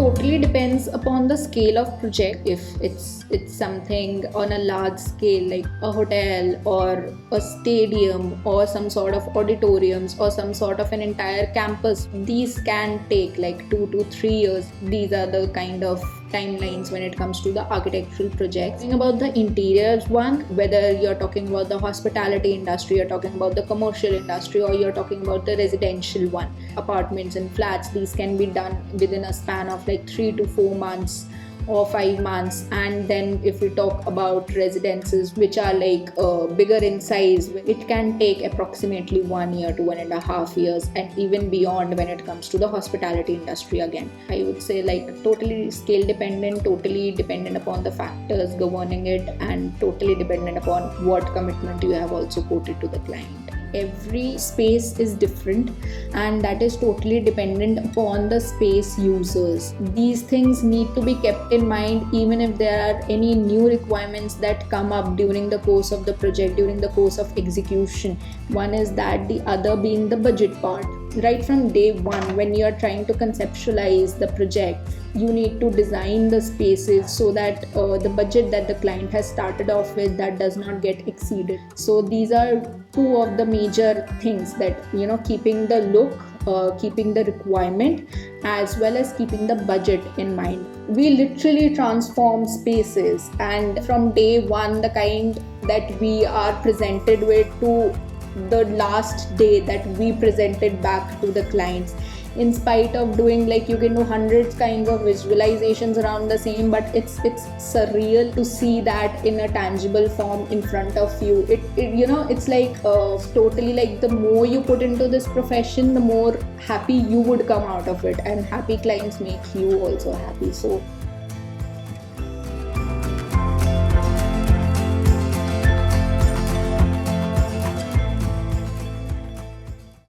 totally depends upon the scale of project. If it's something on a large scale like a hotel or a stadium or some sort of auditoriums or some sort of an entire campus, these can take like 2 to 3 years. These are the kind of timelines when it comes to the architectural projects. Talking about the interiors one, whether you're talking about the hospitality industry, you're talking about the commercial industry, or you're talking about the residential one, apartments and flats, these can be done within a span of like 3 to 4 months or 5 months. And then if we talk about residences which are like bigger in size, it can take approximately 1 year to 1.5 years, and even beyond when it comes to the hospitality industry. Again, I would say like totally scale dependent, totally dependent upon the factors governing it, and totally dependent upon what commitment you have also quoted to the client. Every space is different, and that is totally dependent upon the space users. These things need to be kept in mind even if there are any new requirements that come up during the course of the project, during the course of execution. One is that, the other being the budget part. Right from day one, when you are trying to conceptualize the project, you need to design the spaces so that the budget that the client has started off with, that does not get exceeded. So these are two of the major things, that keeping the look, keeping the requirement, as well as keeping the budget in mind. We literally transform spaces, and from day one, the kind that we are presented with to the last day that we presented back to the clients, in spite of doing like, you can do hundreds kinds of visualizations around the same, but it's surreal to see that in a tangible form in front of you. It's like totally like, the more you put into this profession, the more happy you would come out of it, and happy clients make you also happy. So